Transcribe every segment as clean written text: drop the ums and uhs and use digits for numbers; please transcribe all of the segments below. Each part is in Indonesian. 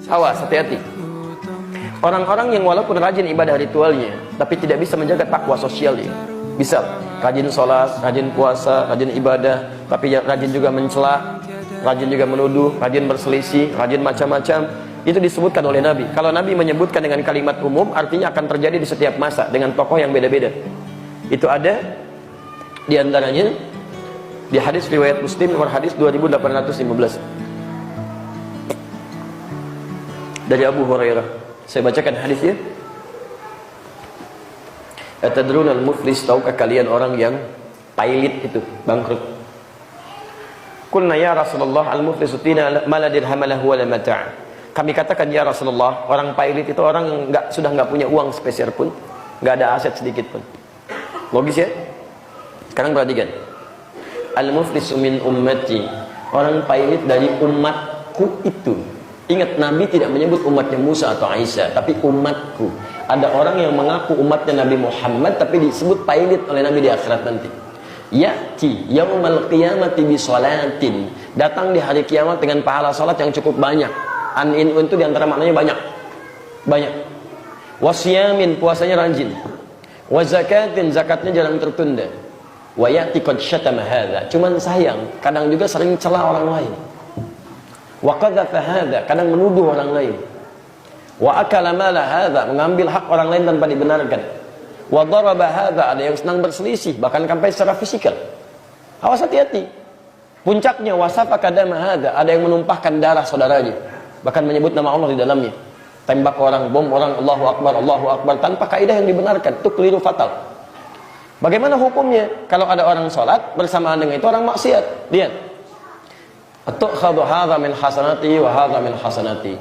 Awas, hati-hati. Orang-orang yang walaupun rajin ibadah ritualnya, tapi tidak bisa menjaga takwa sosialnya. Bisa rajin sholat, rajin puasa, rajin ibadah, tapi rajin juga mencela, rajin juga menuduh, rajin berselisih, rajin macam-macam. Itu disebutkan oleh Nabi. Kalau Nabi menyebutkan dengan kalimat umum, artinya akan terjadi di setiap masa dengan tokoh yang beda-beda. Itu ada di antaranya di hadis riwayat Muslim nomor hadis 2815 dari Abu Hurairah. Saya bacakan hadisnya. Atadrun al-muflis, tahukah kalian orang yang pailit itu, bangkrut? Qulna ya Rasulullah, al-muflisu tina ma la dirham lahu wa la mata'. Kami katakan ya Rasulullah, orang pailit itu orang yang sudah enggak punya uang sepeser pun, enggak ada aset sedikit pun. Logis ya? Sekarang perhatikan. Al-muflisu min ummati, orang pailit dari umatku itu. Ingat, Nabi tidak menyebut umatnya Musa atau Aisyah, tapi umatku. Ada orang yang mengaku umatnya Nabi Muhammad, tapi disebut pailit oleh Nabi di akhirat nanti. Ya'ti yaumal qiyamati bi sholatin, datang di hari kiamat dengan pahala salat yang cukup banyak. An-in itu diantara maknanya banyak. Banyak. Wasyamin, puasanya rajin. Wa zakatin, zakatnya jarang tertunda. Wa ya'ti qad syatama hadza, cuman sayang kadang juga sering cela orang lain. Wa qadhafa hadza, kadang menuduh orang lain. Wa akala mala hadza, mengambil hak orang lain tanpa dibenarkan. Wa daraba hadza, ada yang senang berselisih bahkan sampai secara fisikal. Awas, hati-hati. Puncaknya wasafa kadama hadza, ada yang menumpahkan darah saudaranya, bahkan menyebut nama Allah di dalamnya. Tembak orang, bom orang, Allahu Akbar tanpa kaidah yang dibenarkan. Itu keliru fatal. Bagaimana hukumnya kalau ada orang sholat bersamaan dengan itu orang maksiat? Lihat. Atukhadhu hadza min hasanati wa hadza min hasanati.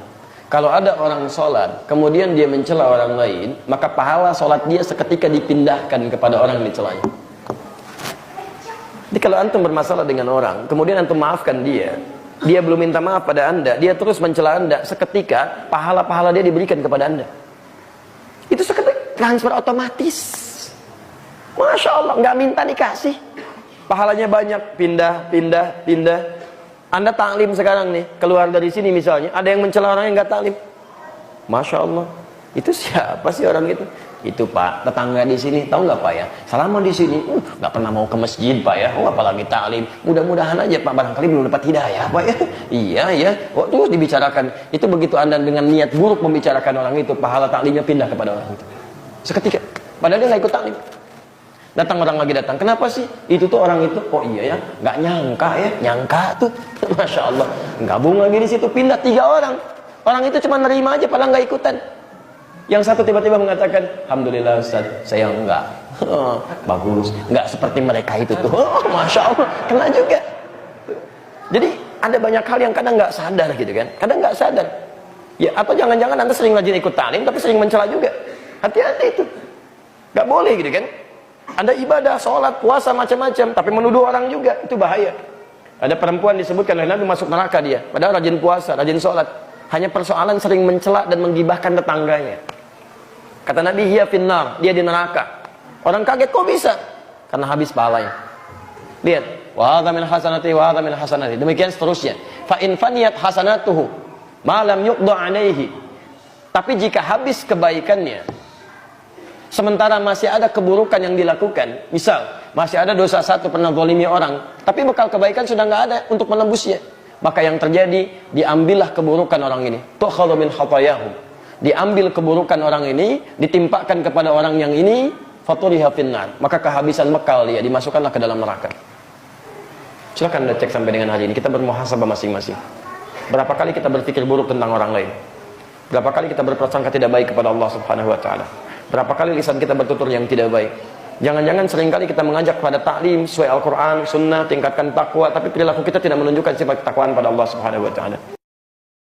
Kalau ada orang sholat kemudian dia mencela orang lain, maka pahala sholat dia seketika dipindahkan kepada orang yang dicelanya. Jadi kalau antum bermasalah dengan orang, kemudian antum maafkan dia belum minta maaf pada anda, dia terus mencela anda, seketika pahala-pahala dia diberikan kepada anda. Itu seketika transfer otomatis. Masya Allah, nggak minta dikasih. Pahalanya banyak, pindah. Anda taklim sekarang nih, keluar dari sini misalnya, ada yang mencela orang yang nggak taklim. Masya Allah, itu siapa sih orang itu? Itu Pak, tetangga di sini, tahu nggak Pak ya? Selama di sini, nggak pernah mau ke masjid Pak ya. Oh, apalagi taklim. Mudah-mudahan aja Pak, barangkali belum dapat hidayah Pak ya. Iya ya. Oh, terus dibicarakan. Itu begitu Anda dengan niat buruk membicarakan orang itu, pahala taklimnya pindah kepada orang itu. Seketika. Padahal dia nggak ikut taklim. Datang orang lagi datang, kenapa sih? Itu tuh orang itu, oh iya ya, nggak nyangka ya, nyangka tuh, masya Allah, gabung lagi di situ, pindah 3 orang, orang itu cuma nerima aja, padahal nggak ikutan. Yang satu tiba-tiba mengatakan, alhamdulillah Ustaz, saya enggak, bagus, nggak seperti mereka itu tuh, masya Allah, kena juga. Jadi ada banyak hal yang kadang nggak sadar gitu kan, kadang nggak sadar, ya atau jangan-jangan Anda sering rajin ikut taklim, tapi sering mencela juga, hati-hati itu, nggak boleh gitu kan. Anda ibadah, sholat, puasa, macam-macam, tapi menuduh orang juga, itu bahaya. Ada perempuan disebutkan oleh Nabi masuk neraka dia, padahal rajin puasa, rajin sholat. Hanya persoalan sering mencela dan menggibahkan tetangganya. Kata Nabi, hiya finnar, dia di neraka. Orang kaget, kok bisa? Karena habis pahalanya. Lihat, wa hadza min hasanati wa hadza min hasanati. Demikian seterusnya. Fa in faniyat hasanatuhu ma lam yuqda alaihi. Tapi jika habis kebaikannya, sementara masih ada keburukan yang dilakukan, misal masih ada dosa satu, pernah zalimi orang, tapi bekal kebaikan sudah nggak ada untuk menembusnya, maka yang terjadi, diambillah keburukan orang ini, tu'khadhu min khatayahum, diambil keburukan orang ini, ditimpakan kepada orang yang ini, faturiha finnar, maka kehabisan bekal dia, dimasukkanlah ke dalam neraka. Silakan Anda cek sampai dengan hari ini, kita bermuhasabah masing-masing. Berapa kali kita berpikir buruk tentang orang lain? Berapa kali kita berprasangka tidak baik kepada Allah Subhanahu wa taala? Berapa kali lisan kita bertutur yang tidak baik? Jangan-jangan seringkali kita mengajak pada taklim sesuai Al-Quran, sunnah, tingkatkan takwa, tapi perilaku kita tidak menunjukkan sifat ketakwaan pada Allah Subhanahu wa taala.